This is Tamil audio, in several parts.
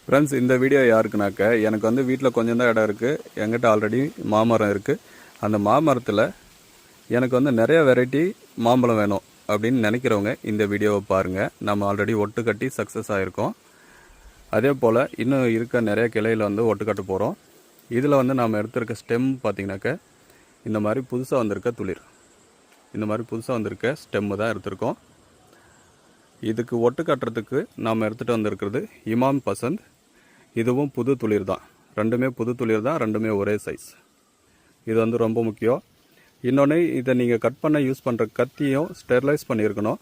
ஃப்ரெண்ட்ஸ், இந்த வீடியோ யாருக்குனாக்க, எனக்கு வந்து வீட்டில் கொஞ்சம் தான் இடம் இருக்குது. என்கிட்ட ஆல்ரெடி மாமரம் இருக்குது. அந்த மாமரத்தில் எனக்கு வந்து நிறைய வெரைட்டி மாம்பழம் வேணும் அப்படின்னு நினைக்கிறவங்க இந்த வீடியோவை பாருங்கள். நம்ம ஆல்ரெடி ஒட்டு கட்டி சக்ஸஸ் ஆகிருக்கோம். அதே போல் இன்னும் இருக்க நிறைய கிளையில் வந்து ஒட்டு கட்ட போகிறோம். இதில் வந்து நாம் எடுத்திருக்க ஸ்டெம் பார்த்திங்கனாக்க இந்த மாதிரி புதுசாக வந்திருக்க துளிர், இந்த மாதிரி புதுசாக வந்திருக்க ஸ்டெம்மு தான் எடுத்திருக்கோம். இதுக்கு ஒட்டு கட்டுறதுக்கு நாம் எடுத்துகிட்டு வந்திருக்கிறது இமாம் பசந்த். இதுவும் புது துளிர் தான், ரெண்டுமே புது துளிர் தான், ரெண்டுமே ஒரே சைஸ். இது வந்து ரொம்ப முக்கியம். இன்னொன்று, இதை நீங்கள் கட் பண்ண யூஸ் பண்ணுற கத்தியும் ஸ்டெர்லைஸ் பண்ணியிருக்கணும்.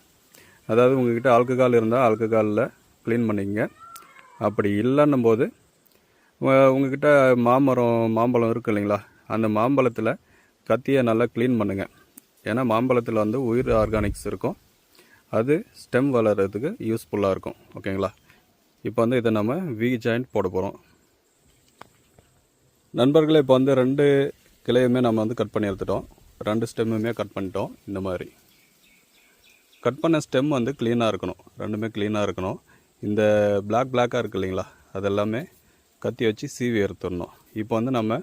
அதாவது உங்கள்கிட்ட ஆல்கஹால் இருந்தால் ஆல்கஹாலில் க்ளீன் பண்ணிங்க. அப்படி இல்லைன்னும் போது உங்கள்கிட்ட மாம்பழம் இருக்குது இல்லைங்களா, அந்த மாம்பழத்தில் கத்தியை நல்லா க்ளீன் பண்ணுங்கள். ஏன்னா மாம்பழத்தில் வந்து உயிர் ஆர்கானிக்ஸ் இருக்கும், அது ஸ்டெம் வளர்கிறதுக்கு யூஸ்ஃபுல்லாக இருக்கும். ஓகேங்களா? இப்போ வந்து இதை நம்ம வி ஜாயிண்ட் போட போகிறோம். நண்பர்களே, இப்போ வந்து 2 கிளையுமே நம்ம வந்து கட் பண்ணி எடுத்துட்டோம். 2 ஸ்டெம்முமே கட் பண்ணிட்டோம். இந்த மாதிரி கட் பண்ண ஸ்டெம் வந்து க்ளீனாக இருக்கணும், ரெண்டுமே க்ளீனாக இருக்கணும். இந்த பிளாக்காக இருக்குது இல்லைங்களா, அதெல்லாமே கத்தி வச்சு சீவி எடுத்துடணும். இப்போ வந்து நம்ம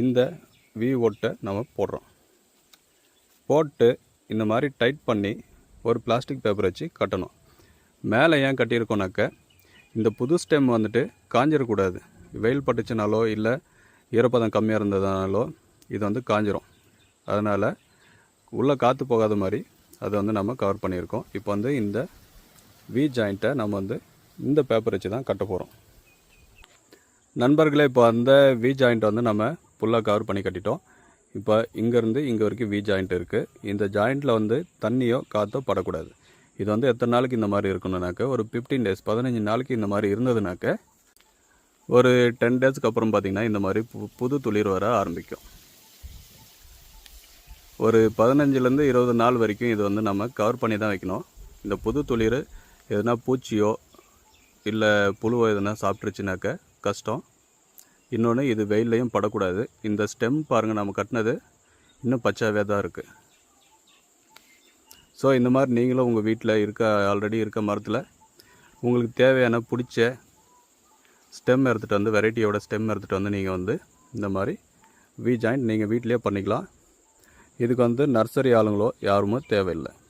இந்த வி ஒட்டை நம்ம போடுறோம். போட்டு இந்த மாதிரி டைட் பண்ணி ஒரு பிளாஸ்டிக் பேப்பர் வச்சு கட்டணும். மேலே ஏன் கட்டியிருக்கோனாக்க, இந்த புது ஸ்டெம் வந்துட்டு காஞ்சிடக்கூடாது. வெயில் பட்டுச்சுனாலோ இல்லை ஈரப்பதம் கம்மியாக இருந்ததுனாலோ இது வந்து காஞ்சிரும். அதனால் உள்ளே காற்று போகாத மாதிரி அதை வந்து நம்ம கவர் பண்ணியிருக்கோம். இப்போ வந்து இந்த வி ஜாயிண்ட்டை நம்ம வந்து இந்த பேப்பர் வச்சு தான் கட்ட போகிறோம். நண்பர்களே, இப்போ அந்த வி ஜாயிண்ட்டை வந்து நம்ம ஃபுல்லாக கவர் பண்ணி கட்டிட்டோம். இப்போ இங்கேருந்து இங்கே வரைக்கும் வி ஜாயிண்ட் இருக்குது. இந்த ஜாயிண்ட்டில் வந்து தண்ணியோ காற்றோ படக்கூடாது. இது வந்து எத்தனை நாளைக்கு இந்த மாதிரி இருக்கணுனாக்க, ஒரு 15 டேஸ் 15 நாளைக்கு இந்த மாதிரி இருந்ததுனாக்க, ஒரு 10 டேஸ்க்கு அப்புறம் பார்த்திங்கன்னா இந்த மாதிரி புது துளிர் வர ஆரம்பிக்கும். ஒரு 15லேருந்து 20 நாள் வரைக்கும் இது வந்து நம்ம கவர் பண்ணி தான் வைக்கணும். இந்த புது துளிர் எதுனா பூச்சியோ இல்லை புழுவோ எதுனா சாப்பிட்ருச்சுனாக்க கஷ்டம். இன்னொன்று, இது வெயிலையும் படக்கூடாது. இந்த ஸ்டெம் பாருங்கள், நம்ம கட்டினது இன்னும் பச்சாவே தான் இருக்குது. ஸோ இந்த மாதிரி நீங்களும் உங்கள் வீட்டில் ஆல்ரெடி இருக்க மரத்தில் உங்களுக்கு தேவையான பிடிச்ச ஸ்டெம் எடுத்துகிட்டு வந்து, வெரைட்டியோட ஸ்டெம் எடுத்துகிட்டு வந்து நீங்கள் வந்து இந்த மாதிரி வி ஜாயிண்ட் நீங்கள் வீட்டிலே பண்ணிக்கலாம். இதுக்கு வந்து நர்சரி ஆளுங்களோ யாருமே தேவையில்லை.